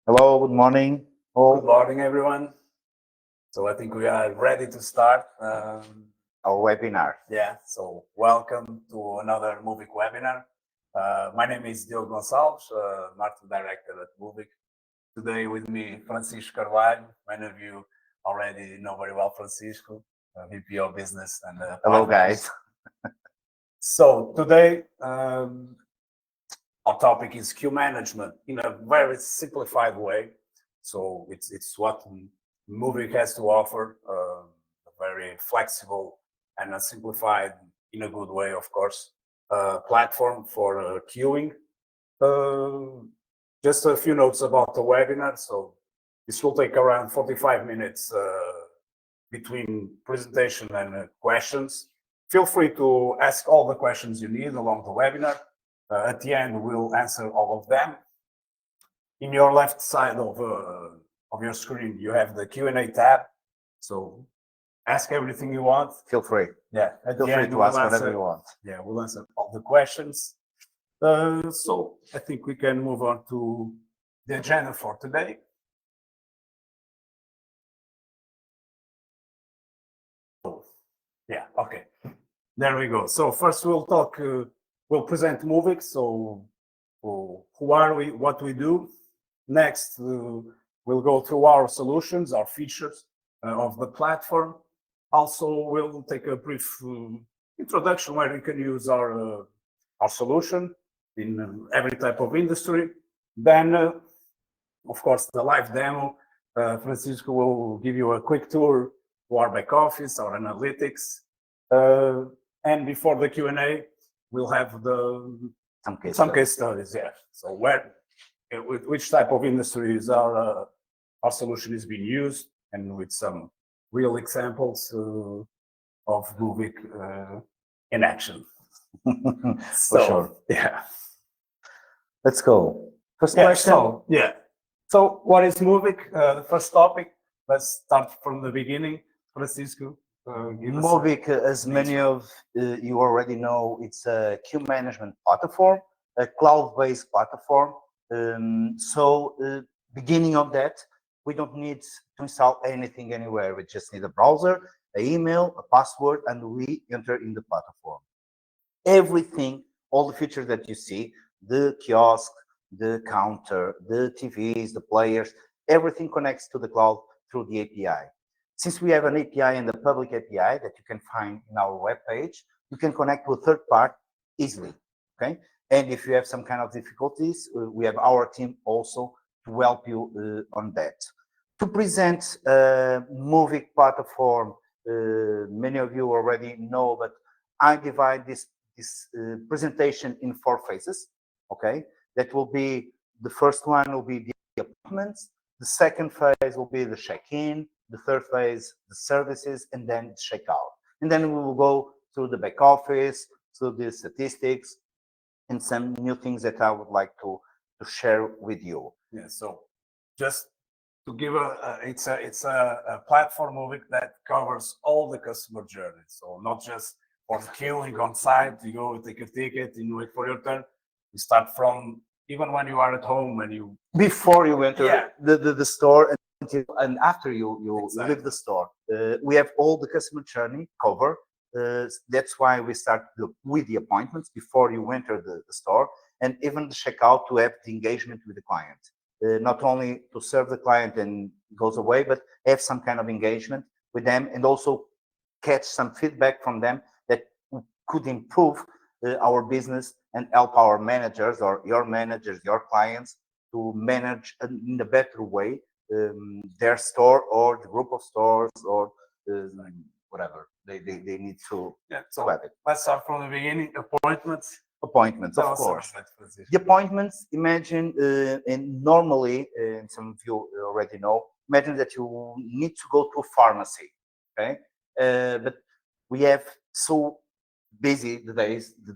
Hello, good morning. Good morning, everyone. So I think we are ready to start. Our webinar. So welcome to another Movic webinar. My name is Diogo Gonçalves, Marketing Director at Movic. Today with me, Francisco Carvalho. Many of you already know very well Francisco, VP of Business and Hello, Partners. guys. So today, our topic is queue management in a very simplified way. So it's what Movic has to offer, a very flexible and a simplified, in a good way, of course, platform for queuing. Just a few notes about the webinar. So this will take around 45 minutes between presentation and questions. Feel free to ask all the questions you need along the webinar. At the end, we'll answer all of them. In your left side of your screen, you have the Q&A tab. So ask everything you want. Feel free. Yeah, Feel free to ask whatever you want. Yeah, we'll answer all the questions. So I think we can move on to the agenda for today. Yeah, okay. There we go. So first we'll talk, we'll present Movic. So who are we, what we do. Next, we'll go through our solutions, our features of the platform. Also, we'll take a brief introduction where you can use our solution in every type of industry. Then, of course, the live demo. Francisco will give you a quick tour to our back office, our analytics. And before the Q&A, we'll have some case studies. Yeah. So with which type of industries our solution is being used, and with some real examples of Movic in action. For sure. Yeah. Let's go. First question. So what is Movic? The first topic. Let's start from the beginning. Francisco. Movic, as many of you already know, it's a queue management platform, a cloud-based platform. Beginning of that, we don't need to install anything anywhere. We just need a browser, an email, a password, and we enter in the platform. Everything, all the features that you see, the kiosk, the counter, the TVs, the players, everything connects to the cloud through the API. Since we have an API and a public API that you can find in our webpage, you can connect to a third part easily, okay? And if you have some kind of difficulties, we have our team also to help you on that. To present Movic platform, many of you already know, but I divide this presentation in 4 phases, okay? That will be, the first one will be the appointments, the second phase will be the check-in, the third phase, the services, and then the checkout. And then we will go through the back office, through the statistics, and some new things that I would like to share with you. Yeah, so just to give it's a platform Movic that covers all the customer journey. So not just for queuing on site, you go take a ticket and wait for your turn. You start from even when you are at home and you before you enter the store and after you leave the store. We have all the customer journey covered. That's why we start with the appointments before you enter the store, and even the checkout to have the engagement with the client. Not only to serve the client and goes away, but have some kind of engagement with them, and also catch some feedback from them that could improve our business and help our managers or your managers, your clients, to manage in a better way their store or the group of stores or whatever they need to have it. Let's start from the beginning. Appointments, of course. The appointments, imagine, and normally, and some of you already know, imagine that you need to go to a pharmacy, okay? But we have so busy the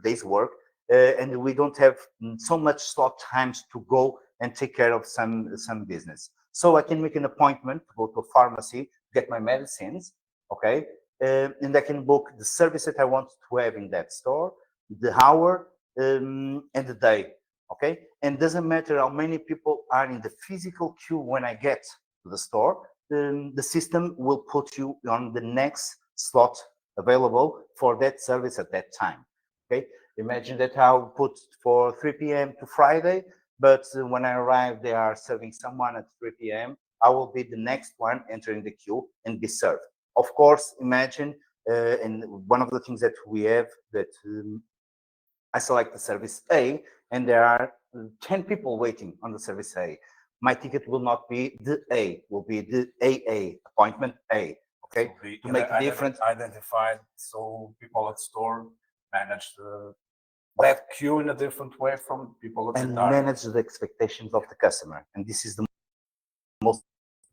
days work, and we don't have so much slot times to go and take care of some business. So I can make an appointment to go to a pharmacy, get my medicines, okay? And I can book the service that I want to have in that store, the hour, and the day. Okay, and doesn't matter how many people are in the physical queue when I get to the store, the system will put you on the next slot available for that service at that time. Okay, imagine that I'll put for 3 p.m. to Friday, but when I arrive, they are serving someone at 3 p.m. I will be the next one entering the queue and be served. Of course, imagine, and one of the things that we have that I select the service A, and there are 10 people waiting on the service A. My ticket will not be the A, will be the AA, appointment A, okay? To make a difference. Identified, so people at store manage that queue in a different way from people at and the target. manage the expectations of the customer. And this is the most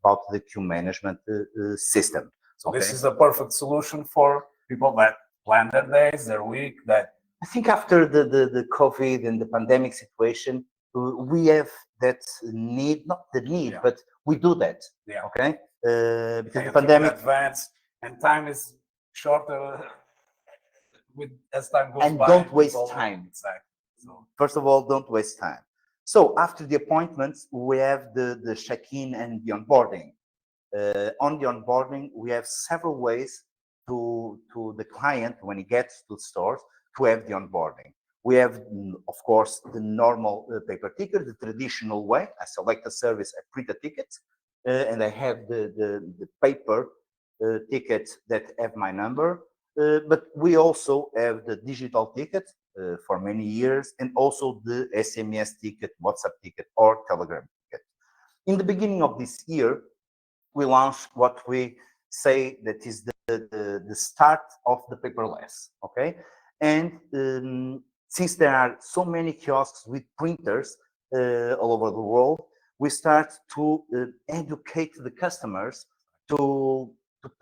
about the queue management system. So okay? this is the perfect solution for people that plan their days, their week, that I think after the COVID and the pandemic situation, we have that need, not the need, Yeah. but we do that. Yeah. Okay. Because you the pandemic, think in advance, and time is shorter with as time goes and by. don't waste people- time. Exactly. So First of all, don't waste time. So after the appointments, we have the check-in and the onboarding. On the onboarding, we have several ways to the client when he gets to stores to have the onboarding. We have, of course, the normal paper ticket, the traditional way. I select a service, I print a ticket, and I have the paper ticket that have my number. But we also have the digital ticket for many years, and also the SMS ticket, WhatsApp ticket, or Telegram ticket. In the beginning of this year, we launched what we say that is the start of the paperless. Okay, and since there are so many kiosks with printers all over the world, we start to educate the customers to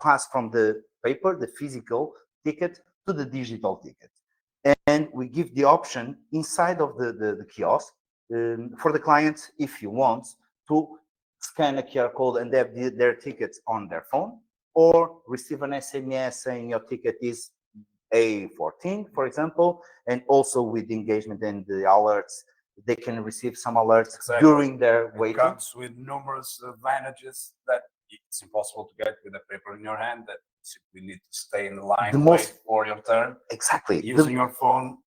pass from the paper, the physical ticket, to the digital ticket. And we give the option inside of the kiosk for the client, if he wants, to scan a QR code and have their tickets on their phone, or receive an SMS saying your ticket is A14, for example, and also with the engagement and the alerts, they can receive some alerts during their waiting. It comes with numerous advantages that it's impossible to get with a paper in your hand, that you need to stay in the line, wait for your turn. Exactly. Using your phone,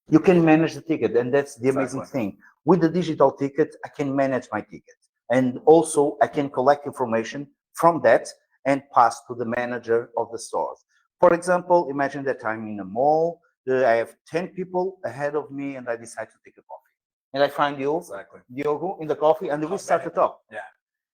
you can manage the ticket, and that's the amazing Exactly. thing. With the digital ticket, I can manage my ticket, and also I can collect information from that and pass to the manager of the stores. For example, imagine that I'm in a mall, I have 10 people ahead of me, and I decide to take a coffee. And I find you, Exactly. Diogo, in the coffee, and we start to talk. Yeah.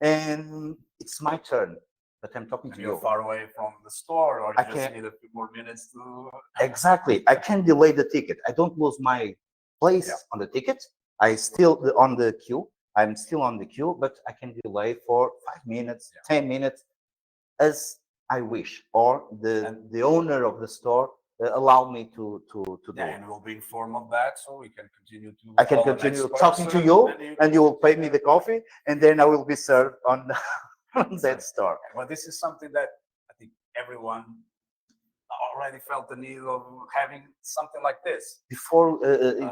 And it's my turn, but I'm talking to You're you. far away from the store, or I you just can't- need a few more minutes to. Exactly. I can delay the ticket. I don't lose my place Yeah. on the ticket. I still on the queue. I'm still on the queue, but I can delay for 5 minutes, 10 minutes, as I wish, or the owner of the store allow me to do. And we'll be informed of that, so we can continue to. I can call the continue next talking to person, you, and you will pay me the coffee, and then I will be served on, on that store. But this is something that I think everyone already felt the need of having something like this. Before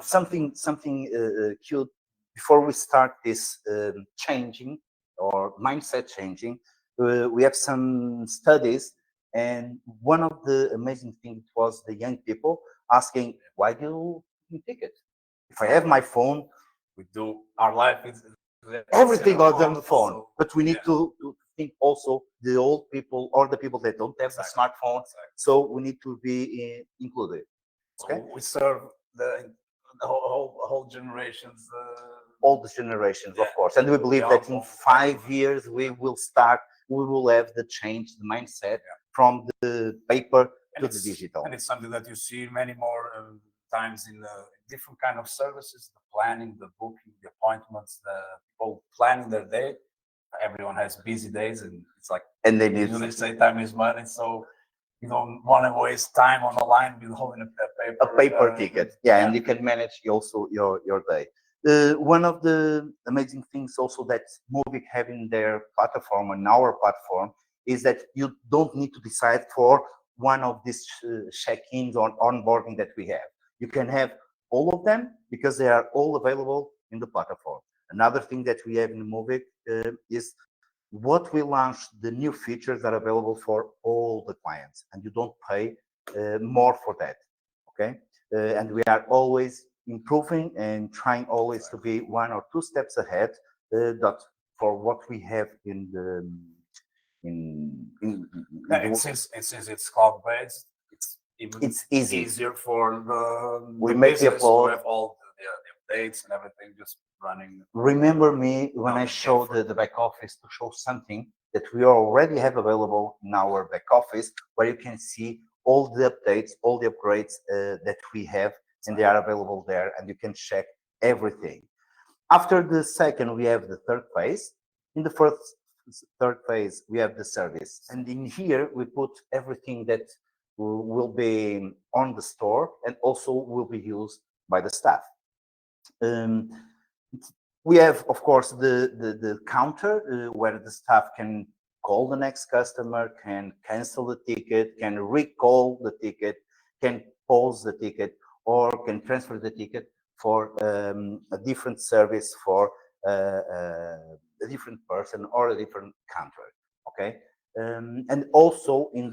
something cute, before we start this changing or mindset changing, we have some studies, and one of the amazing things was the young people asking, why do you take it? If I have my phone, We do our life is everything on the phone, so, but we need to think also the old people or the people that don't have the smartphone. So we need to be included. So Okay. we serve the whole generations. All the generations, of Yeah. course, and we believe Yeah, that in all- 5 years we will have the change, the mindset from the paper to the digital. And it's something that you see many more times in the different kind of services, the planning, the booking, the appointments, the people planning their day. Everyone has busy days, and it's like, and they need usually say time is money, so you don't want to waste time on the line with holding a paper ticket. Yeah, and you can manage also your day. One of the amazing things also that Movic have in their platform and our platform is that you don't need to decide for one of these check-ins or onboarding that we have. You can have all of them because they are all available in the platform. Another thing that we have in Movic is what we launched, the new features are available for all the clients, and you don't pay more for that. Okay, and we are always improving and trying always to be 1 or 2 steps ahead. That for what we have in the And since it's cloud based, it's even it's easy. easier for We the make the business to upload. have all the updates and everything just running. Remember me when I Not showed for the back office to show something that we already have available in our back office, where you can see all the updates, all the upgrades that we have, and they are available there, and you can check everything. After the second, we have the third phase. In the third phase, we have the service, and in here we put everything that will be on the store and also will be used by the staff. Um, we have, of course, the counter where the staff can call the next customer, can cancel the ticket, can recall the ticket, can pause the ticket, or can transfer the ticket for a different service for a different person or a different country. Okay, and also in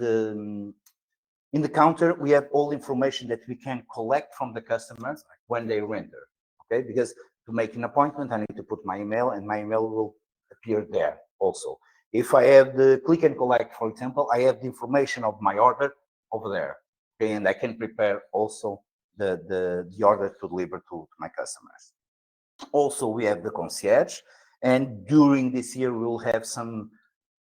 the counter, we have all information that we can collect from the customers when they render. Okay, because to make an appointment, I need to put my email, and my email will appear there also. If I have the click and collect, for example, I have the information of my order over there. Okay, and I can prepare also the order to deliver to my customers. Also, we have the concierge, and during this year, we will have some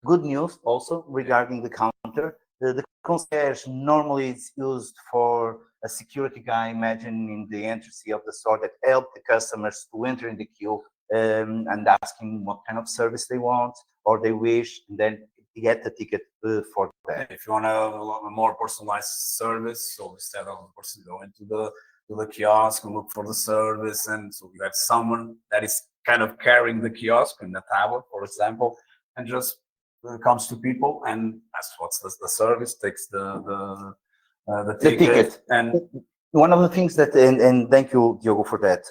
good news also regarding the counter. The concierge normally is used for a security guy, imagine in the entrance of the store, that help the customers to enter in the queue and asking what kind of service they want or they wish, and then get the ticket for them. If you want a more personalized service, so instead of the person going to the kiosk and look for the service, and so you have someone that is kind of carrying the kiosk in the tower, for example, and just comes to people and asks what's the service, takes the ticket. And one of the things that, and thank you, Diogo, for that.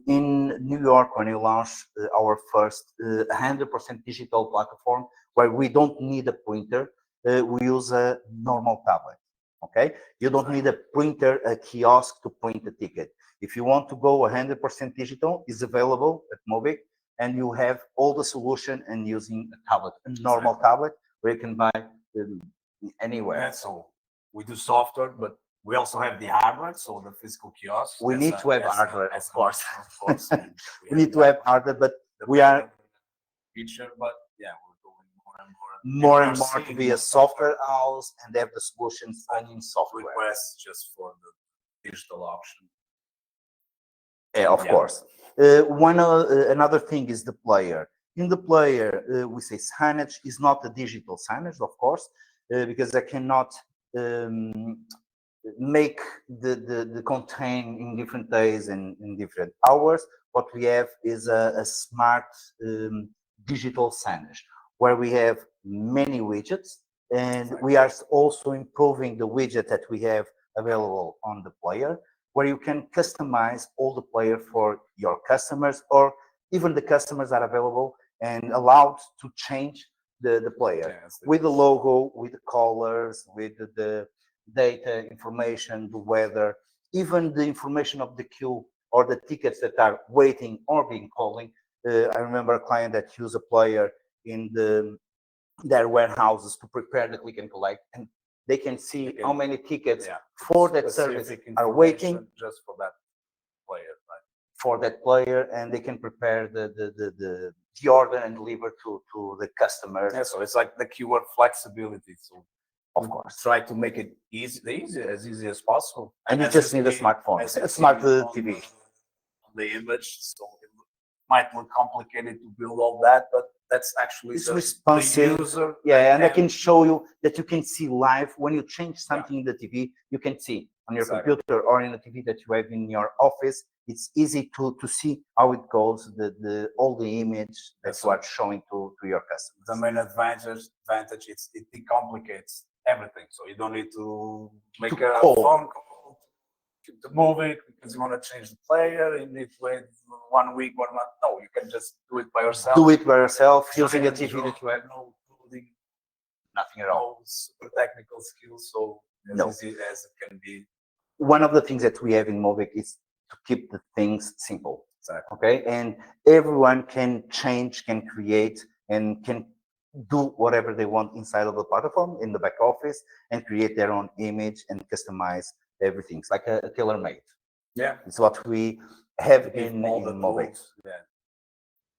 In New York, when we launched our first 100% digital platform, where we don't need a printer, we use a normal tablet. Okay, you don't need a printer, a kiosk to print a ticket. If you want to go 100% digital, it's available at Movic, and you have all the solution and using a tablet, a normal tablet where you can buy anywhere. Yeah, so we do software, but we also have the hardware, so the physical kiosk. We need to have hardware, of course. We We need to have hardware, but we are feature, but yeah, we're going more and more to be a software house and have the solutions in software. Requests just for the digital option. Yeah, of course. Another thing is the player. In the player, we say signage is not a digital signage, of course, because I cannot make the contain in different days and in different hours. What we have is a smart digital signage where we have many widgets, and we are also improving the widget that we have available on the player, where you can customize all the player for your customers, or even the customers are available and allowed to change the player with the logo, with the colors, with the data information, the weather, even the information of the queue or the tickets that are waiting or being calling. I remember a client that used a player in their warehouses to prepare the click and collect, and they can see how many tickets for that service are waiting just for that player, right? For that player, and they can prepare the order and deliver to the customer. Yeah, so it's like the keyword flexibility. So of course, try to make it as easy as possible. And you just need a smartphone, a smart TV. On the image, so it might look complicated to build all that, but that's actually it's responsive. The user. Yeah, and I can show you that you can see live when you change something in the TV. You can see on your computer or in the TV that you have in your office. It's easy to see how it goes. All the image that's what showing to your customers. The main advantage it decomplicates everything. So you don't need to make a phone call keep the moving because you want to change the player. You need to wait 1 week, 1 month. No, you can just do it by yourself. Do it by yourself using a Change TV that you have no coding, nothing at all. no super technical skills. So as No. easy as it can be. One of the things that we have in Movic is to keep the things simple. Exactly. Okay, and everyone can change, can create, and can do whatever they want inside of the platform in the back office and create their own image and customize everything. It's like a tailor-made. Yeah. It's what we have Give in all the Movic tools, yeah,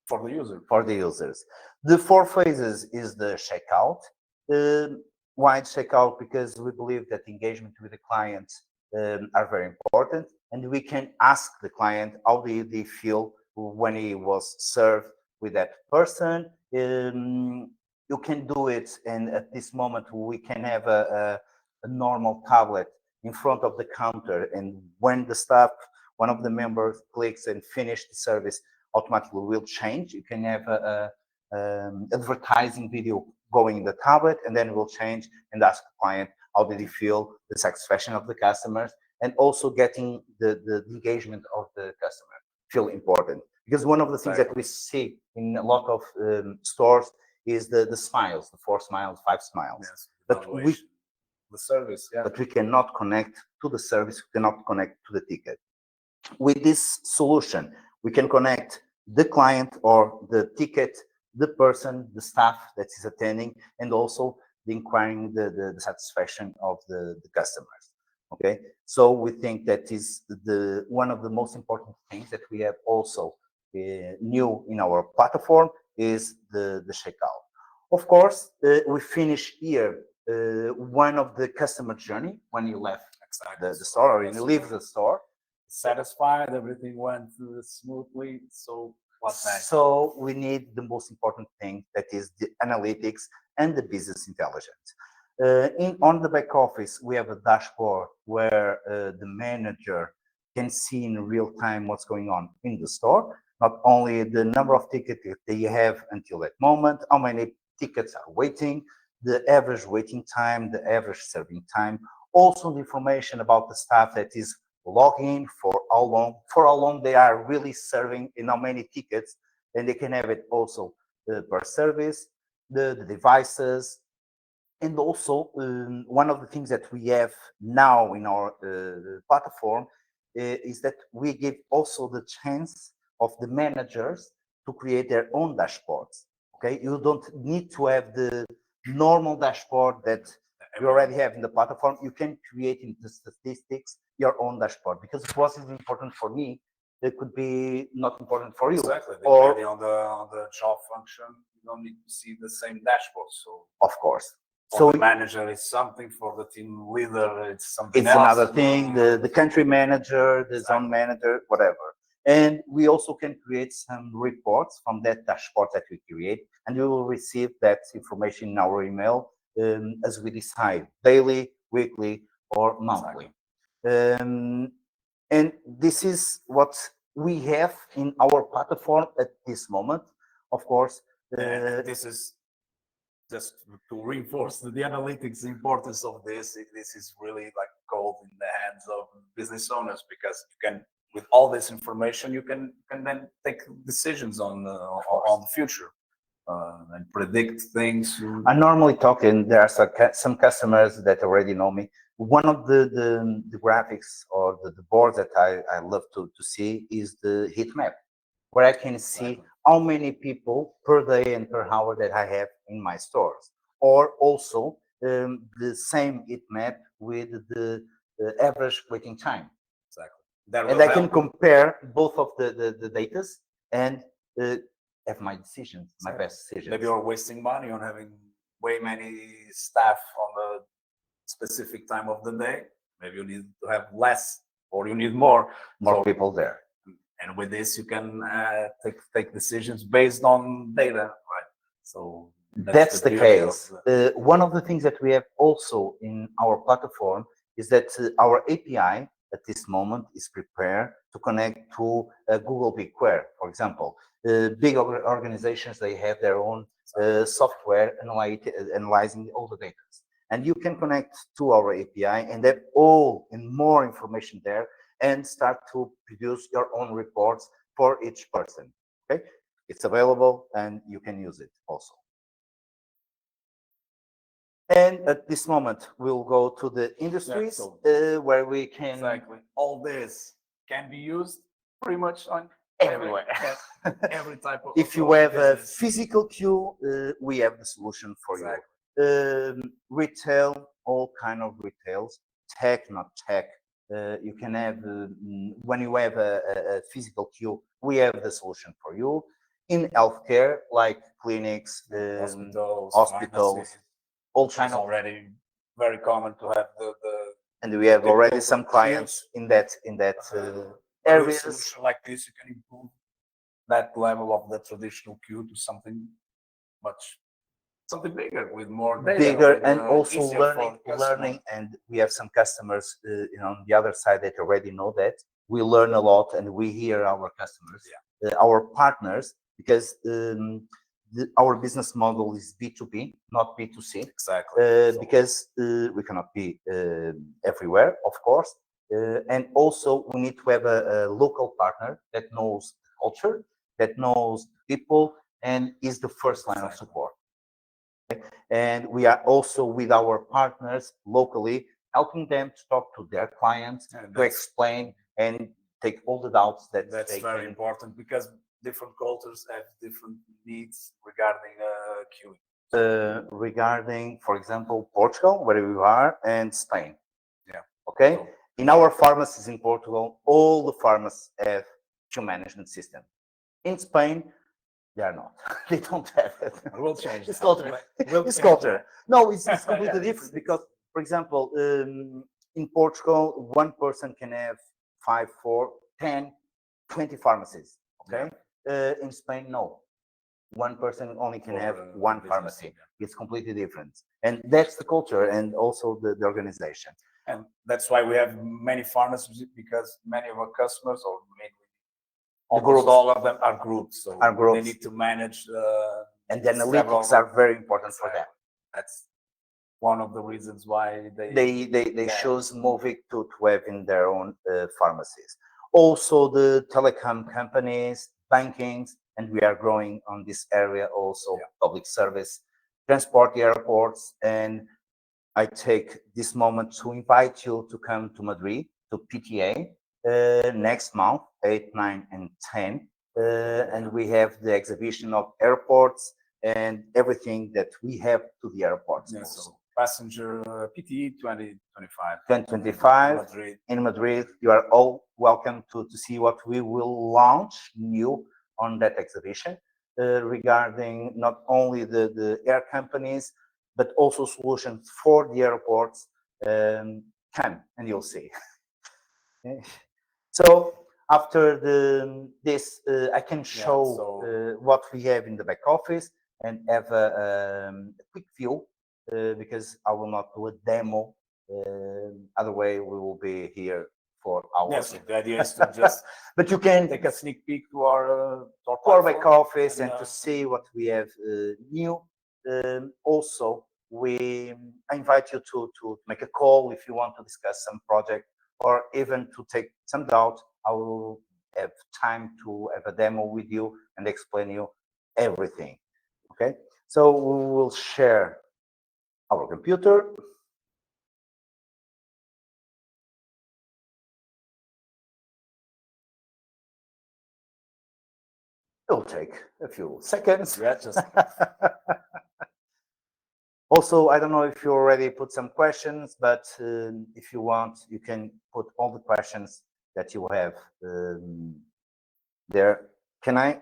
for the user. for the users. The four phases is the checkout. Why checkout? Because we believe that engagement with the client are very important, and we can ask the client how they feel when he was served with that person. You can do it, and at this moment we can have a normal tablet in front of the counter, and when the staff, one of the members clicks and finish the service, automatically will change. You can have a advertising video going in the tablet, and then it will change and ask the client how did he feel, the satisfaction of the customers, and also getting the engagement of the customer feel important. Because one of the things that we see in a lot of stores is the smiles, the 4 smiles, 5 smiles. Yes, But we, the service, yeah. but we cannot connect to the service, we cannot connect to the ticket. With this solution, we can connect the client or the ticket, the person, the staff that is attending, and also the inquiring the satisfaction of the customers. Okay, so we think that is the one of the most important things that we have also new in our platform is the checkout. Of course, we finish here one of the customer journey when you left the store or you leave the store. Satisfied, everything went smoothly. So what's next? So we need the most important thing, that is the analytics and the business intelligence. On the back office, we have a dashboard where the manager can see in real time what's going on in the store. Not only the number of tickets that they have until that moment, how many tickets are waiting, the average waiting time, the average serving time, also the information about the staff that is logging, for how long they are really serving, in how many tickets, and they can have it also per service, the devices. And also one of the things that we have now in our platform is that we give also the chance of the managers to create their own dashboards. Okay, you don't need to have the normal dashboard that you already have in the platform. You can create in the statistics your own dashboard, because what is important for me, it could be not important for you. Exactly. Or depending on the job function, you don't need to see the same dashboard. So of course. so the manager is something, for the team leader it's something It's else. another thing, the country manager, the zone manager, whatever. And we also can create some reports from that dashboard that we create, and you will receive that information in our email as we decide, daily, weekly, or monthly. And this is what we have in our platform at this moment. Of course, this is just to reinforce the analytics importance of this. This is really like gold in the hands of business owners, because you can, with all this information, you can then take decisions on the future and predict things. I normally talk, and there are some customers that already know me. One of the graphics or the boards that I love to see is the heat map, where I can see how many people per day and per hour that I have in my stores, or also the same heat map with the average waiting time. Exactly. And I can compare both of the datas and have my decisions, my best decisions. Maybe you're wasting money on having way many staff on the specific time of the day. Maybe you need to have less, or you need more people there. And with this, you can take decisions based on data, right? So that's the case. One of the things that we have also in our platform is that our API at this moment is prepared to connect to Google BigQuery, for example. Big organizations, they have their own software analyzing all the data. And you can connect to our API and have all and more information there and start to produce your own reports for each person. Okay, it's available and you can use it also. And at this moment, we'll go to the industries where we can Exactly. All this can be used pretty much on everywhere. every type of If you have a business. physical queue, we have the solution for Exactly. you. Retail, all kind of retails, tech, not tech. You can have when you have a physical queue, we have the solution for you. In healthcare, like clinics, hospitals, pharmacies, all it's kind of, already very common to have the and we have already typical some clients in that with a areas. solution like this, you can improve that level of the traditional queue to something bigger with more data, Bigger with, and also easier learning, for customer. and we have some customers on the other side that already know that we learn a lot, and we hear our customers, our partners, because our business model is B2B, not B2C. Exactly. Because we cannot be everywhere, of course, and also we need to have a local partner that knows the culture, that knows people, and is the first line of support. And we are also with our partners locally, helping them to talk to their clients, to explain and take all the doubts that that's very important, because different cultures have different needs regarding queuing. Regarding, for example, Portugal, where we are, and Spain. Yeah. Okay. So, in our pharmacies in Portugal, all the pharmacies have queue management system. In Spain, they are not. They don't have it. We'll change. It's culture. It's culture. No, it's completely different, because, for example, in Portugal, one person can have 5, 4, 10, 20 pharmacies. Okay. In Spain, no. One person only can have one pharmacy. It's completely different. And that's the culture and also the organization. And that's why we have many pharmacies, because many of our customers, or maybe almost all of them, are groups. So they need to manage. And the analytics are very important for them. That's one of the reasons why they chose Movic to have in their own pharmacies. Also the telecom companies, bankings, and we are growing on this area also, public service, transport, airports. And I take this moment to invite you to come to Madrid, to PTA, next month, 8, 9, and 10. And we have the exhibition of airports and everything that we have to the airports. Yes, so passenger PTE 2025. 2025 in Madrid. You are all welcome to see what we will launch new on that exhibition, regarding not only the air companies, but also solutions for the airports. Come and you'll see. So after this, I can show what we have in the back office and have a quick view, because I will not do a demo. Other way, we will be here for hours. Yes, the idea is to just but you can take a sneak peek to our back office and to see what we have new. Also, I invite you to make a call if you want to discuss some project, or even to take some doubt. I will have time to have a demo with you and explain you everything. Okay, so we will share our computer. It'll take a few seconds. Yeah, just Also, I don't know if you already put some questions, but if you want, you can put all the questions that you have there. Can I?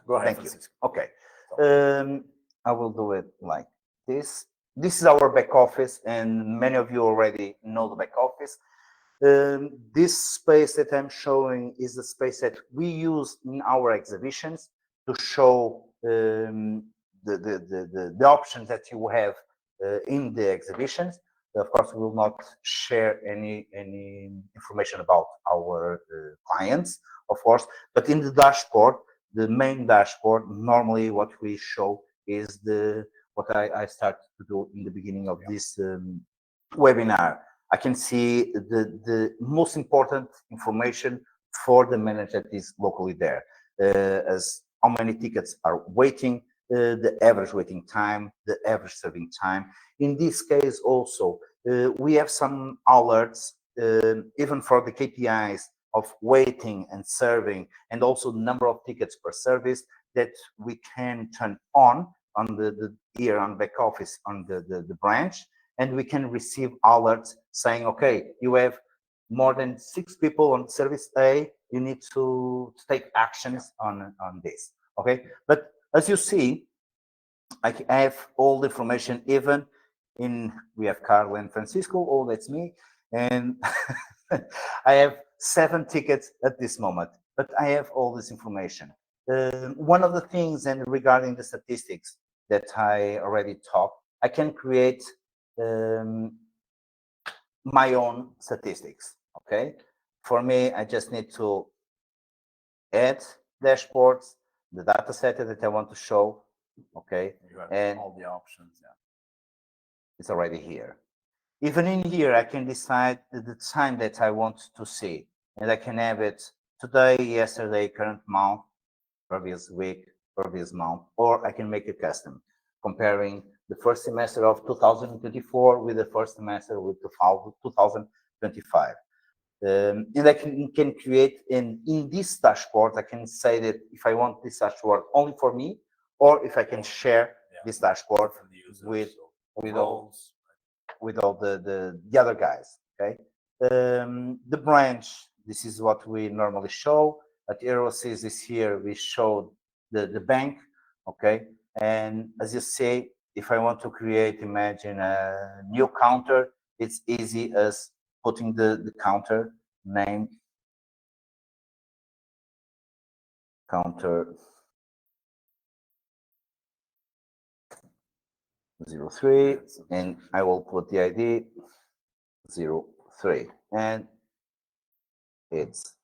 Go ahead. Thank you. Okay. I will do it like this. This is our back office, and many of you already know the back office. This space that I'm showing is the space that we use in our exhibitions to show the options that you have in the exhibitions. Of course, we will not share any information about our clients, of course, but in the dashboard, the main dashboard, normally what we show is what I started to do in the beginning of this webinar. I can see the most important information for the manager that is locally there, as how many tickets are waiting, the average waiting time, the average serving time. In this case also, we have some alerts, even for the KPIs of waiting and serving, and also number of tickets per service that we can turn on the here on back office on the branch, and we can receive alerts saying, okay, you have more than 6 people on service A, you need to take actions on this. Okay, but as you see, I have all the information. Even in, we have Carl and Francisco, oh, that's me, and I have 7 tickets at this moment, but I have all this information. One of the things, and regarding the statistics that I already talked, I can create my own statistics. Okay, for me, I just need to add dashboards, the data set that I want to show. Okay, You have and all the options. Yeah. it's already here. Even in here, I can decide the time that I want to see, and I can have it today, yesterday, current month, previous week, previous month, or I can make a custom, comparing the first semester of 2024 with the first semester with 2025. And I can create in this dashboard, I can say that if I want this dashboard only for me, or if I can share this dashboard with all the other guys. Okay, the branch, this is what we normally show. At Aerosys this year we showed the bank. Okay, and as you say, if I want to create, imagine a new counter, it's easy as putting the counter name, counter 03, and I will put the ID 03, and it's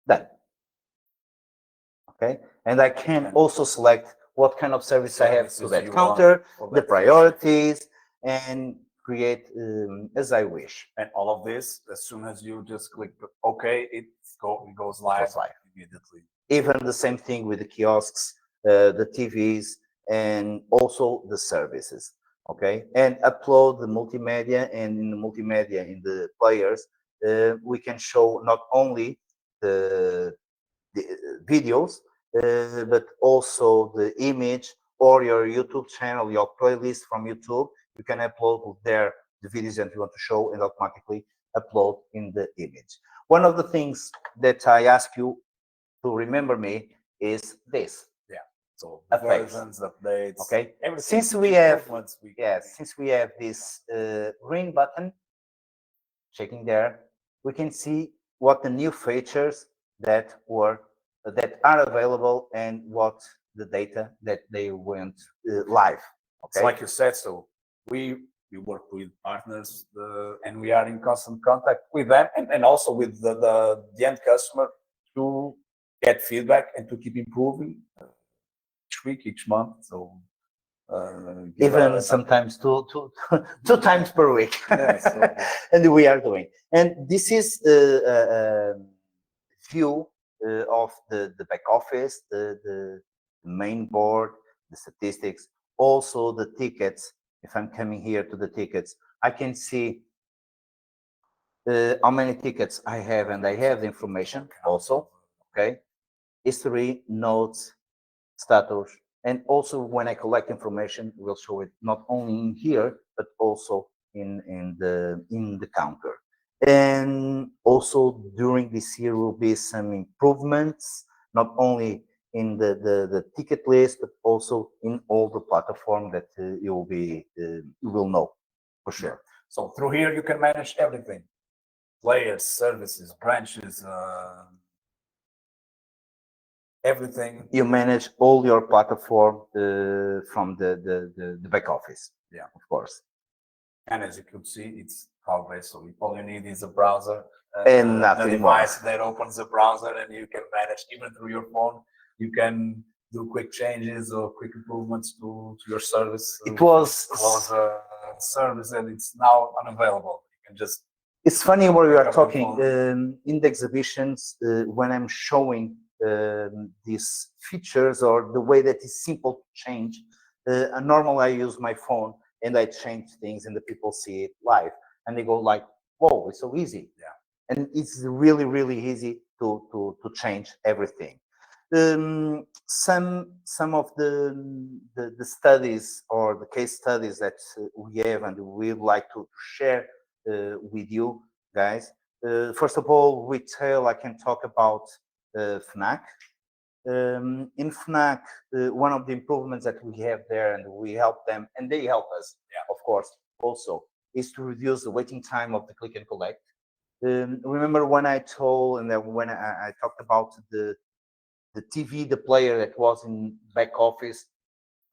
done. Okay, and I can also select what kind of service I have to that counter, the priorities, and create as I wish. And all of this, as soon as you just click OK, it goes live immediately. Even the same thing with the kiosks, the TVs, and also the services. Okay, and upload the multimedia, and in the multimedia, in the players, we can show not only the videos, but also the image, or your YouTube channel, your playlist from YouTube. You can upload there the videos that you want to show, and automatically upload in the image. One of the things that I ask you to remember me is this. Yeah. So Effects. versions, updates. Okay. Everything. Since we have this green button, checking there, we can see what the new features that are available, and what the data that they went live. Okay. It's like you said, so we work with partners, and we are in constant contact with them, and also with the end customer, to get feedback and to keep improving each week, each month. So even sometimes two times per week. Yeah, so and we are doing. And this is a view of the back office, the main board, the statistics, also the tickets. If I'm coming here to the tickets, I can see how many tickets I have, and I have the information also. Okay, history, notes, status, and also when I collect information, we'll show it not only in here, but also in the counter. And also during this year will be some improvements, not only in the ticket list, but also in all the platform that you will know for sure. So through here you can manage everything: players, services, branches, everything. You manage all your platform from the back office. Yeah, of course. And as you can see, it's cloud-based, so all you need is a browser and nothing a device that opens a browser, and you can manage even through your phone. You can do quick changes or quick improvements to your service. It was close service and it's now unavailable. You can just It's funny where we pick are up the talking phone. in the exhibitions when I'm showing these features or the way that is simple to change. Normally, I use my phone and I change things, and the people see it live, and they go like, "Whoa, it's so easy!" Yeah. And it's really, really easy to change everything. Some of the studies or the case studies that we have and we would like to share with you guys. First of all, retail, I can talk about Fnac. In Fnac, one of the improvements that we have there, and we help them, and they help us, of course, also, is to reduce the waiting time of the click and collect. Remember when I told and then when I talked about the TV, the player that was in back office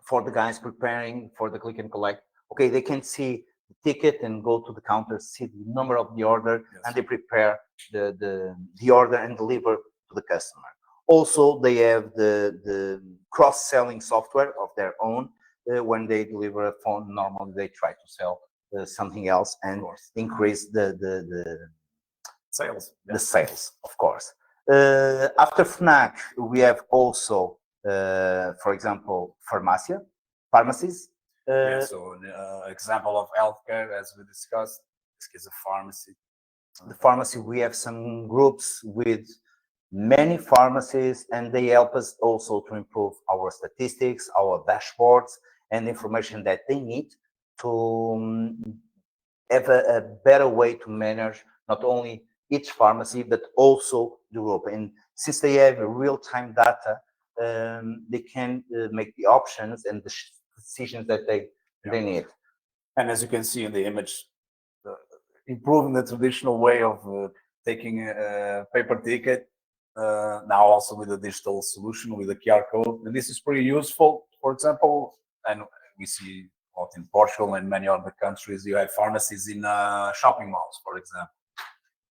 for the guys preparing for the click and collect. Okay, they can see the ticket and go to the counter, see the number of the order, and they prepare the order and deliver to the customer. Also, they have the cross-selling software of their own. When they deliver a phone, normally they try to sell something else and increase Sales. the sales, of course. After Fnac, we have also, for example, pharmacies. So example of healthcare, as we discussed, this is a pharmacy. The pharmacy, we have some groups with many pharmacies, and they help us also to improve our statistics, our dashboards, and information that they need to have a better way to manage not only each pharmacy, but also the group. And since they have real-time data, they can make the options and the decisions that they need. And as you can see in the image, improving the traditional way of taking a paper ticket, now also with a digital solution with a QR code. And this is pretty useful. For example, and we see out in Portugal and many other countries, you have pharmacies in shopping malls, for example.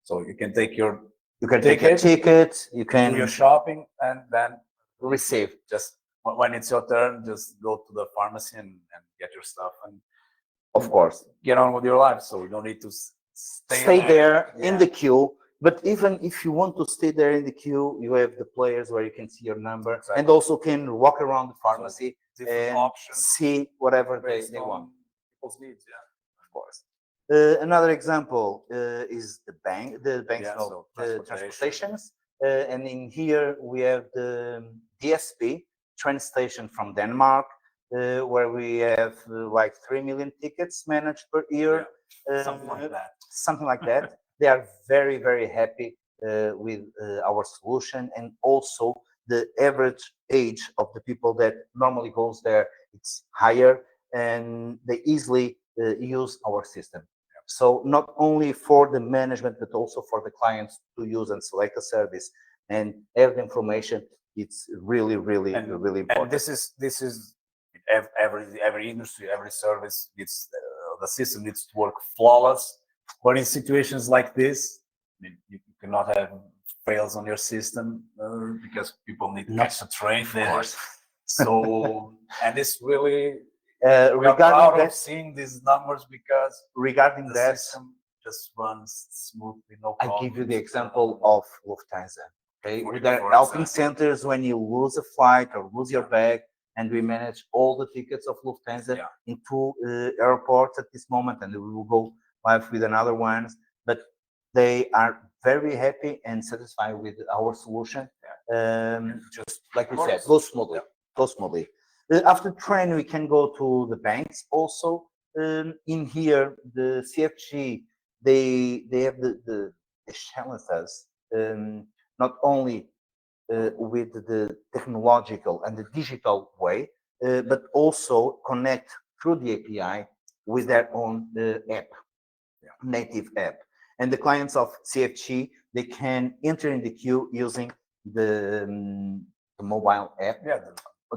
So you can take your take a ticket, you can do your shopping, and then receive. Just when it's your turn, just go to the pharmacy and get your stuff, and of course get on with your life. So you don't need to stay there in the queue. But even if you want to stay there in the queue, you have the players where you can see your number and also can walk around the pharmacy and see whatever they want. People's needs, of course. Another example is the banks of the transportations. And in here we have the DSP train station from Denmark, where we have like 3 million tickets managed per year. Something like that. Something like that. They are very, very happy with our solution, and also the average age of the people that normally goes there, it's higher, and they easily use our system. So not only for the management, but also for the clients to use and select a service and have the information. It's really, really, really important. And this is every industry, every service. It's the system needs to work flawless. But in situations like this, I mean, you cannot have fails on your system because people need to catch the train there. So, and it's really regarding that, seeing these numbers because regarding that, system just runs smoothly. No problem. I give you the example of Lufthansa. Okay, with our helping centers, when you lose a flight or lose your bag, and we manage all the tickets of Lufthansa in 2 airports at this moment, and we will go live with another ones. But they are very happy and satisfied with our solution. Just like we said, go smoothly, go smoothly. After train, we can go to the banks also. In here, the CFG, they have the challenge us not only with the technological and the digital way, but also connect through the API with their own app, native app. And the clients of CFG, they can enter in the queue using the mobile app,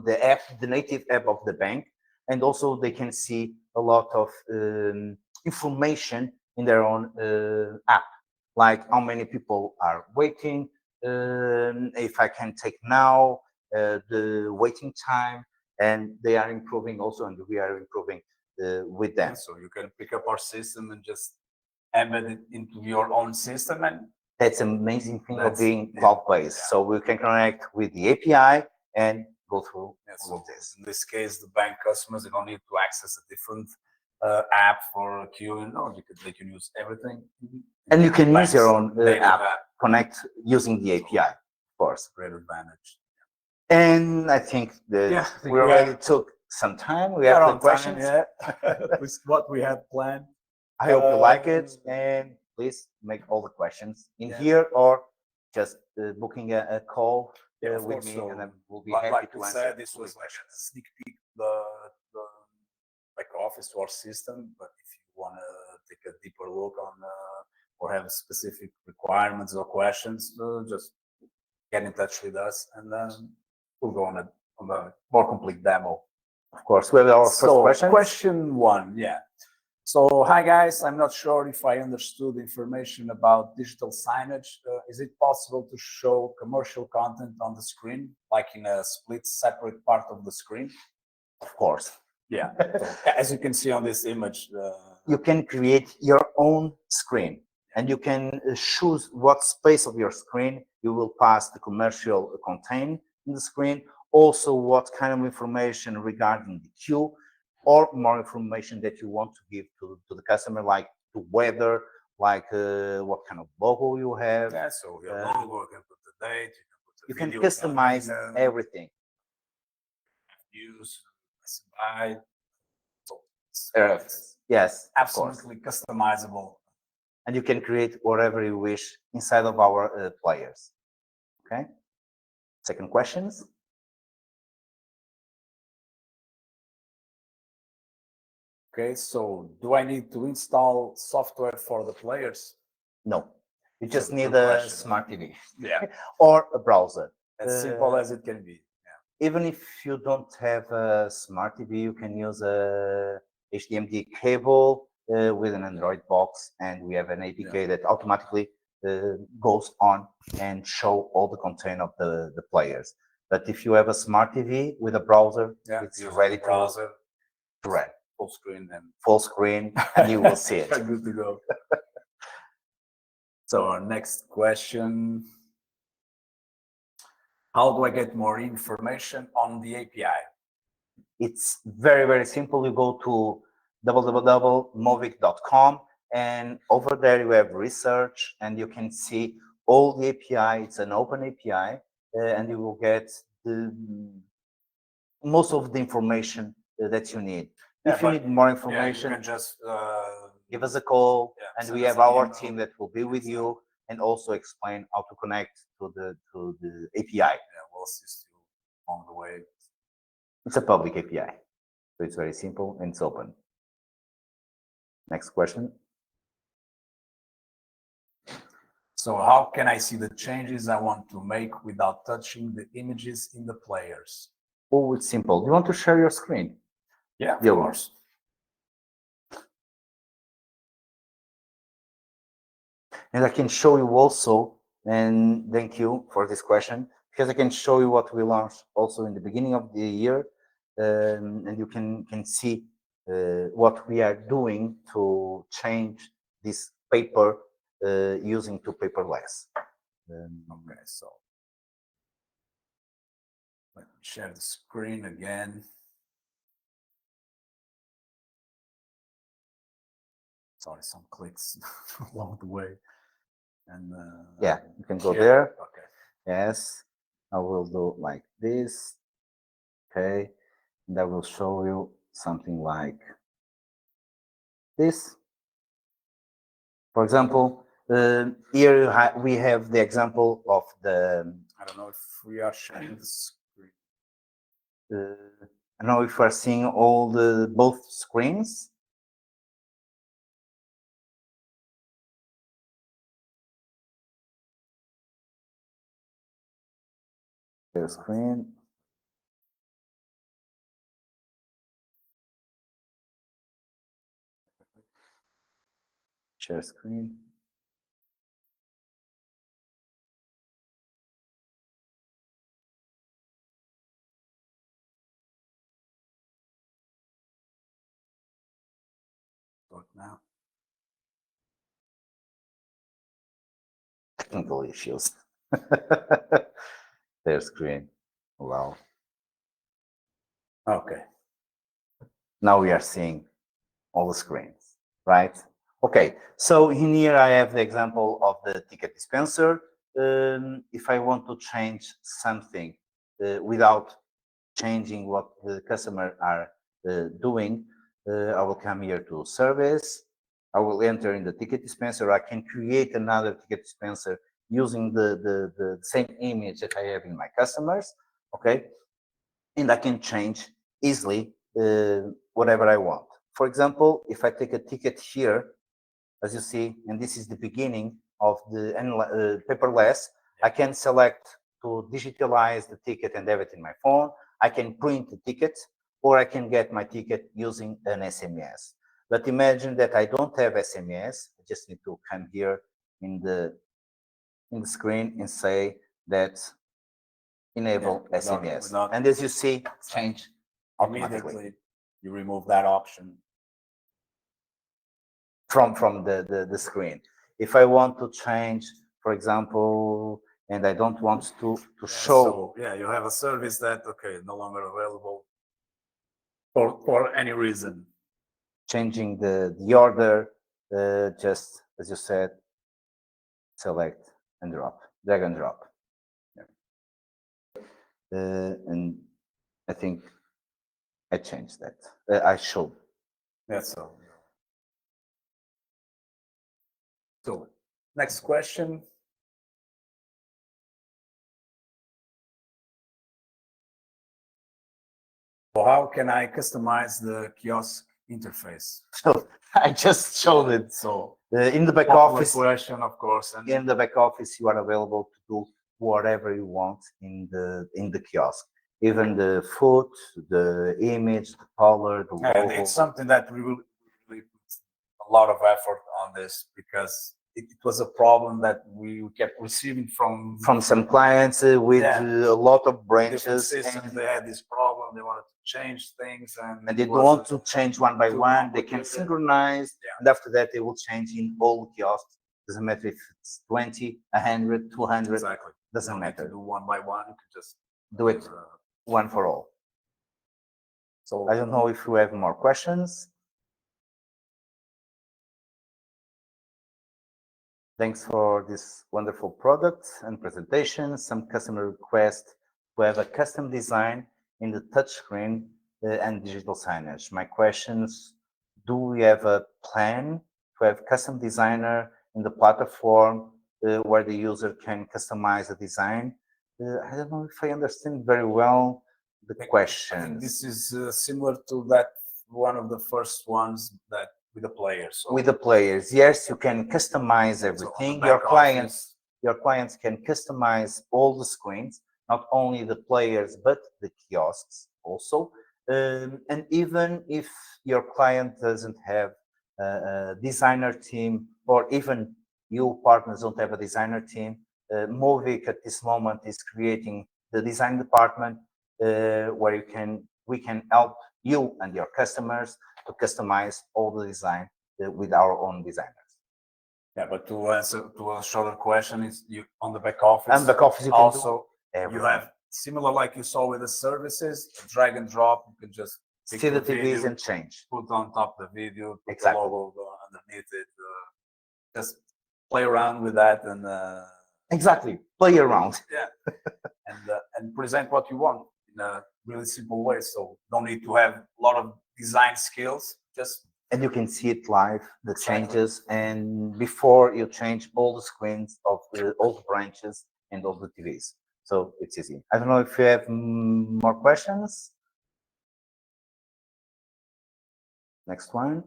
the app, the native app of the bank, and also they can see a lot of information in their own app, like how many people are waiting, if I can take now, the waiting time, and they are improving also, and we are improving with them. So you can pick up our system and just embed it into your own system, and That's amazing thing of That's- being yeah, cloud-based. yeah. So we can connect with the API and go through yeah, all of so this. in this case, the bank customers, they don't need to access a different app for queuing. No, they can use everything. And you can use your own native app, connect using the API, of course. Great advantage. And I think that Yeah, I think we we already have- took some time. We have the questions. Yeah, with what we had planned. I hope you like it, and please make all the questions in Yeah. here or just booking a call Yeah, of with course. me, So, and then we'll be like, happy like to we answer said, this all the was like a questions. sneak peek the like office to our system. But if you want to take a deeper look on or have specific requirements or questions, just get in touch with us, and we'll go on a more complete demo. Of course, we have our first question. Question one, yeah. So, hi guys, I'm not sure if I understood the information about digital signage. Is it possible to show commercial content on the screen, like in a split separate part of the screen? Of course. Yeah. So, as you can see on this image, You can create your own screen, and you can choose what space of your screen you will pass the commercial content in the screen, also what kind of information regarding the queue, or more information that you want to give to the customer, like the weather, like what kind of logo you have. yeah, so your logo, you can put the date, You you can can put the customize video, everything. use, specify. So it's Yes, of course. absolutely customizable. And you can create whatever you wish inside of our players. Okay. Second questions. Okay, so do I need to install software for the players? No, you just So, need good a question. smart TV Yeah, or a browser. as simple as it can be. Even if you don't have a smart TV, you can use a HDMI cable with an Android box, and we have an APK that automatically goes on and show all the content of the players. But if you have a smart TV with a browser, Yeah, it's use ready the browser, to run full screen, and full screen, and you will see it. good to go. So our next question: how do I get more information on the API? It's very, very simple. You go to www.movic.com, and over there you have research, and you can see all the API. It's an open API, and you will get most of the information that you need. Yeah, If you need more you information, can just give us a call, Yeah, and send we us have an our email. team that will be with you and also explain how to connect to the API. yeah, we'll assist you on the way. It's a public API, so it's very simple and it's open. Next question. So how can I see the changes I want to make without touching the images in the players? Oh, it's simple. Do you want to share your screen? Yeah, of Yeah. course. And I can show you also, and thank you for this question, because I can show you what we launched also in the beginning of the year, and you can see what we are doing to change this paper using to paperless. Okay, so let me share the screen again. Sorry, some clicks along the way. And Yeah, you can go here. there. Okay. Yes, I will do like this. Okay, and I will show you something like this. For example, here we have the example of the, I don't know if we are sharing the screen. I don't know if we're seeing all the both screens. The screen. Share screen. technical issues. Their screen. Wow. Okay. Now we are seeing all the screens, right? Okay, so in here I have the example of the ticket dispenser. If I want to change something without changing what the customer are doing, I will come here to service. I will enter in the ticket dispenser. I can create another ticket dispenser using the same image that I have in my customers, okay? And I can change easily whatever I want. For example, if I take a ticket here, as you see, and this is the beginning of the paperless, I can select to digitalize the ticket and have it in my phone. I can print the ticket, or I can get my ticket using an SMS. But imagine that I don't have SMS. I just need to come here in the screen and say that enable SMS. And as you see, change automatically. Immediately you remove that option. From the screen. If I want to change, for example, and I don't want to show. So yeah, you have a service that, okay, no longer available for any reason. Changing the order, just as you said, select and drop, drag and drop. And I think I changed that. I showed. That's so. So next question. So how can I customize the kiosk interface? So I just showed it. So in the back popular office, question, of course, and in the back office, you are available to do whatever you want in the kiosk, even the food, the image, the color, the logo. and it's something that we will really put a lot of effort on this because it was a problem that we kept receiving from some clients with a lot of different branches, systems. and They had this problem. They wanted to change things, and they it don't want was to change one by too one. They can complicated. synchronize, Yeah. and after that, they will change in all kiosks. Doesn't matter if it's 20, 100, 200. Exactly. Doesn't You don't need to matter. do one by one. You can just Do it one for all. So I don't know if you have more questions. Thanks for this wonderful product and presentation. Some customer request to have a custom design in the touchscreen and digital signage. My questions, do we have a plan to have custom designer in the platform where the user can customize the design? I don't know if I understand very well the question. I think this is similar to that one of the first ones that with the players. So with the players, yes, you can customize everything. So Your clients can customize all the screens, not only the players but the kiosks also. And even if your client doesn't have a designer team, or even you partners don't have a designer team, Movic at this moment is creating the design department where we can help you and your customers to customize all the design with our own designers. Yeah, but to answer to a shorter question, is you on the back office. And back office, you can also you have similar like you saw with the services, drag and drop. You can just see the TVs and change. Put on top the video, put exactly. the logo underneath it. Just play around with that and exactly play around. Yeah, and present what you want in a really simple way. So don't need to have a lot of design skills. Just and you can see it live, the changes, and before you change all the screens of all the branches and all the TVs. So it's easy. I don't know if you have more questions. Next one.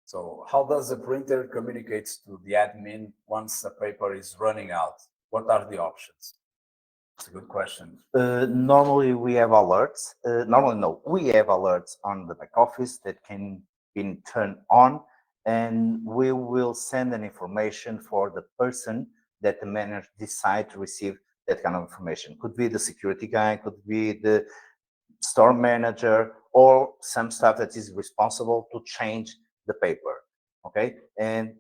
So how does the printer communicate to the admin once the paper is running out? What are the options? It's a good question. Normally we have alerts. We have alerts on the back office that can be turned on, and we will send an information for the person that the manager decide to receive that kind of information. Could be the security guy, could be the store manager, or some staff that is responsible to change the paper. Okay, and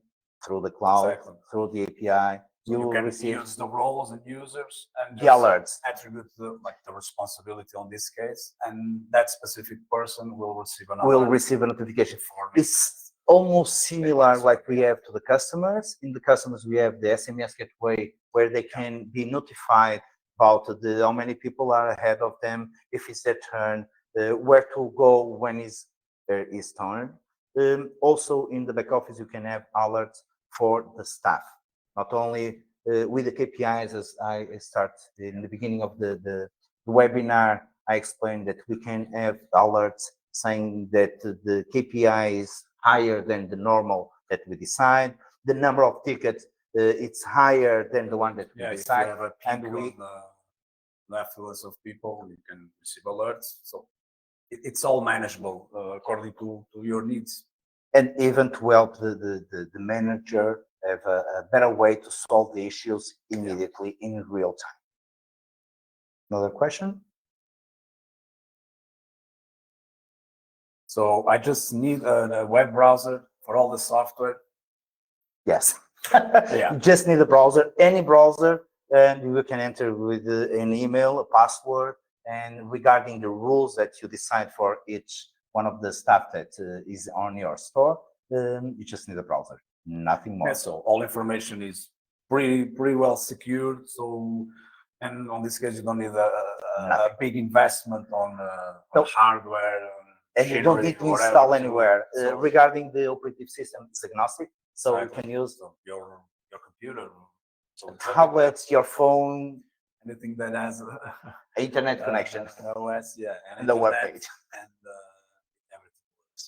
through the cloud, through the API, So you you will can receive use the roles and users and the just alerts. attribute the responsibility on this case, and that specific person will receive an Will alert receive a notification. informing It's almost similar like we have to the customers. In the customers, we have the SMS gateway where they can be notified about how many people are ahead of them, if it's their turn, where to go when is his turn. Also in the back office, you can have alerts for the staff, not only with the KPIs. As I start in the beginning of the webinar, I explained that we can have alerts saying that the KPI is higher than the normal that we decide. The number of tickets, it's higher than the one that we if you decide. have a And peak we, on the affluence of people, you can receive alerts. So it's all manageable according to your needs. and even to help the manager have a better way to solve the issues immediately in real time. Another question? So I just need a web browser for all the software. Yes. Yeah. You just need a browser, any browser, and you can enter with an email, a password, and regarding the rules that you decide for each one of the stuff that is on your store, you just need a browser, nothing more. Yeah, so all information is pretty well secured. So, and on this case, you don't need a big investment on Nope. hardware. And you don't machinery, need to whatever. install anywhere. So- Regarding the operating system, it's agnostic, so you Exactly. can use So your computer, so tablets, your phone, anything that has internet connection, OS, yeah, and the web internet, page. and everything works.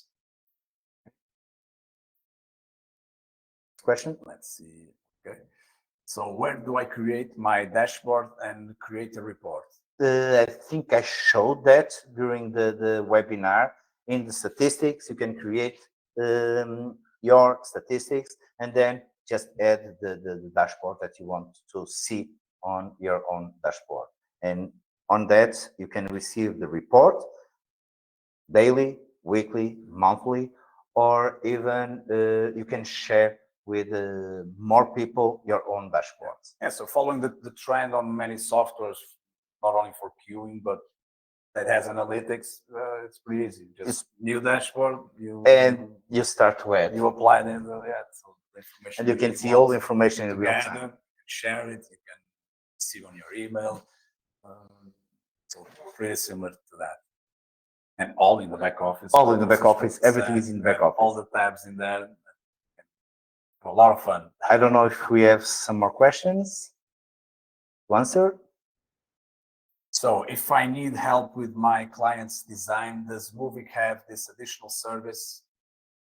Question? Let's see. Okay. So where do I create my dashboard and create a report? I think I showed that during the webinar. In the statistics, you can create your statistics and then just add the dashboard that you want to see on your own dashboard. And on that, you can receive the report daily, weekly, monthly, or even you can share with more people your own dashboards. Yeah, so following the trend on many softwares, not only for queuing, but that has analytics, it's pretty easy. Just new dashboard, And you start to add. you apply it, so the information And you that can see all the information in real gather, time. you can share it, you can see on your email. So pretty similar to that. And all in the back office. All in the back office, everything is in the back office. All the tabs in there. A lot of fun. I don't know if we have some more questions to answer. So if I need help with my client's design, does Movik have this additional service?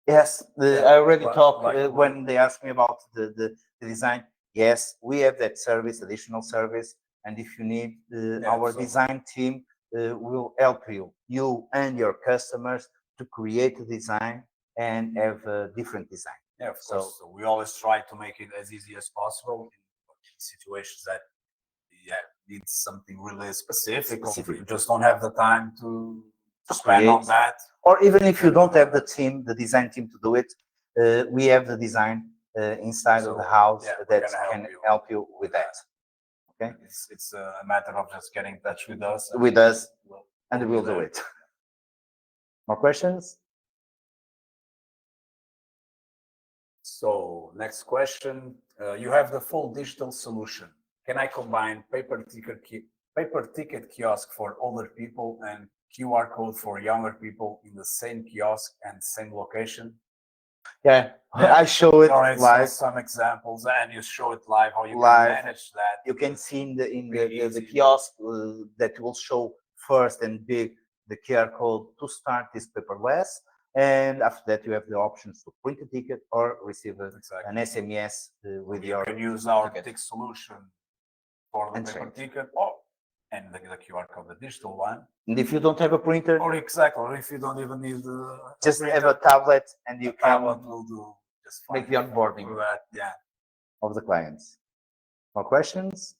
Yes, I already talked like when they asked me about the design. Yes, we have that service, additional service. And if you need, our design team will help you and your customers to create a design and have a different design. Yeah, of course. So we always try to make it as easy as possible in situations that need something really specific. Specific. You just don't have the time to spend on that. Or even if you don't have the team, the design team to do it, we have the design inside of the house that can help you with that. Okay, it's a matter of just getting in touch with us. And we'll do it. More questions? So next question, you have the full digital solution. Can I combine paper ticket kiosk for older people and QR code for younger people in the same kiosk and same location? Yeah, I show it live. Some examples, and you show it live how you Live. can manage that. You can see in the kiosk that will show first and big the QR code to start this paperless. And after that, you have the options to print a ticket or receive an SMS with your. You can use our tick solution for the And paper change. ticket, and the QR code, the digital one. And if you don't have a printer, Or exactly, or if you don't even need just have a tablet and you can tablet will do just fine. make the onboarding For that, yeah. of the clients. More questions?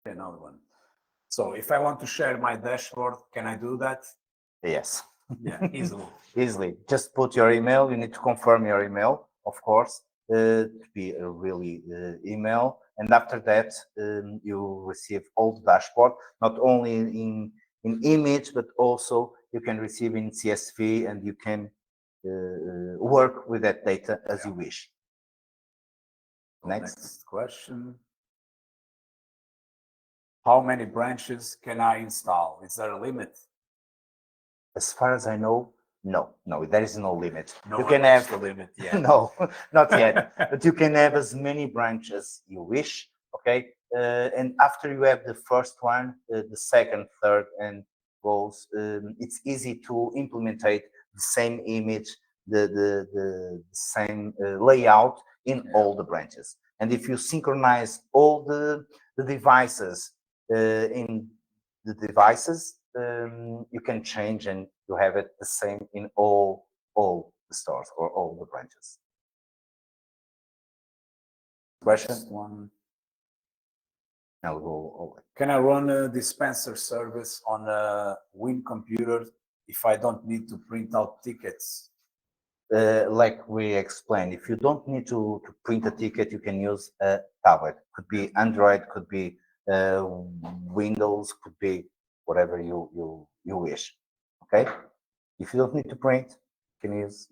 Another one. So if I want to share my dashboard, can I do that? Yes. Yeah, easily. Easily. Just put your email. You need to confirm your email, of course, to be a really email. And after that, you receive all the dashboard, not only in image, but also you can receive in CSV, and you can work with that data as you wish. Next question. How many branches can I install? Is there a limit? As far as I know, no, there is no limit. No You one can knows have the limit yet. no, not yet, but you can have as many branches you wish. Okay, and after you have the first one, the second, third, and goes, it's easy to implementate the same image, the same layout in all the branches. And if you synchronize all the devices in the devices, you can change and you have it the same in all the stores or all the branches. Question? Next one. I'll go over. Can I run a dispenser service on a Win computer if I don't need to print out tickets? Like we explained, if you don't need to print a ticket, you can use a tablet. Could be Android, could be Windows, could be whatever you wish. Okay, if you don't need to print, you can use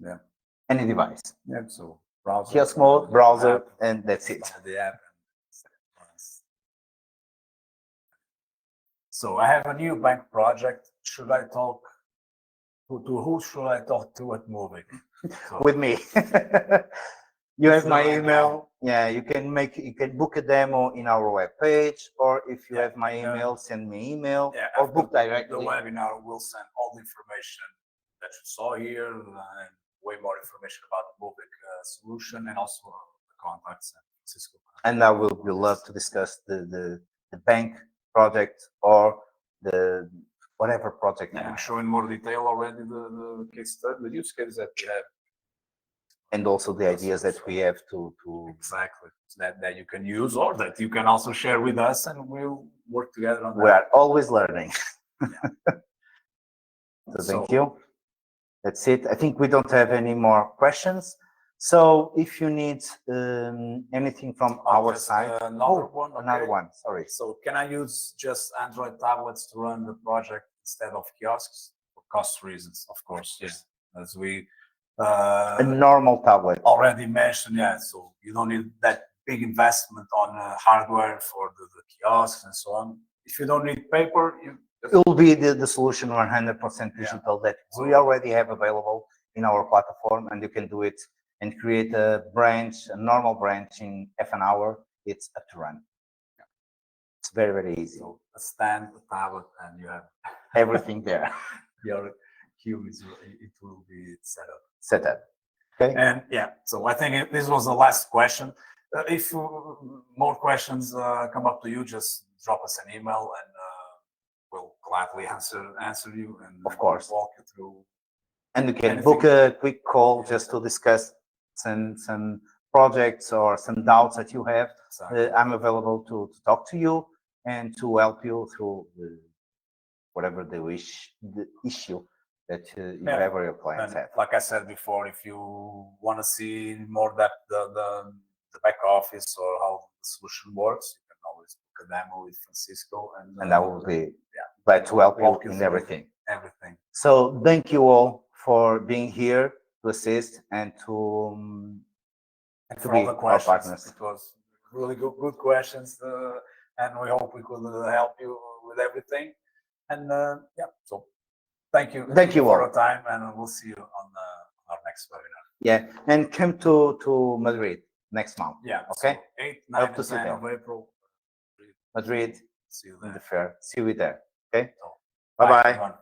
any device. Yeah, so browser, kiosk mode, browser, app, and that's it. The app. So I have a new bank project. Should I talk to who should I talk to at Moving? So, with me. You have my email. Yeah, you can book a demo in our webpage, or if you have my email, send me email or book directly. The webinar will send all the information that you saw here and way more information about the Moving solution, and also the contacts and Cisco. And I will love to discuss the bank project or the whatever project. I'm showing more detail already the case study, the use case that we have. And also the ideas that we have to exactly that you can use, or that you can also share with us, and we'll work together on that. We are always learning. So thank you. That's it. I think we don't have any more questions. So if you need anything from our side, another one. Sorry. So can I use just Android tablets to run the project instead of kiosks for cost reasons? Of course, yes. As we a normal tablet already mentioned, so you don't need that big investment on hardware for the kiosks and so on. If you don't need paper, it will be the solution 100% digital that we already have available in our platform, and you can do it and create a normal branch in half an hour. It's up to run. It's very, very easy. So a stand, a tablet, and you have everything there. Your queue it will be set up. Okay. And so I think this was the last question. If more questions come up to you, just drop us an email, and we'll gladly answer you, and of course walk you through. And you can book a quick call just to discuss some projects or some doubts that you have. Exactly. I'm available to talk to you and to help you through whatever the issue that you have or your clients have. Like I said before, if you want to see more that the back office or how the solution works, you can always book a demo with Francisco, and I will be glad to help you in everything. Everything. So thank you all for being here to assist and to for all the questions. It was really good questions, and we hope we could help you with everything. And so thank you for your time, and we'll see you on our next webinar. Yeah, and come to Madrid next month. Yeah. Okay. So 8, 9, and 10 of April. Madrid. See you there. In the fair. See you there. Okay. So, bye.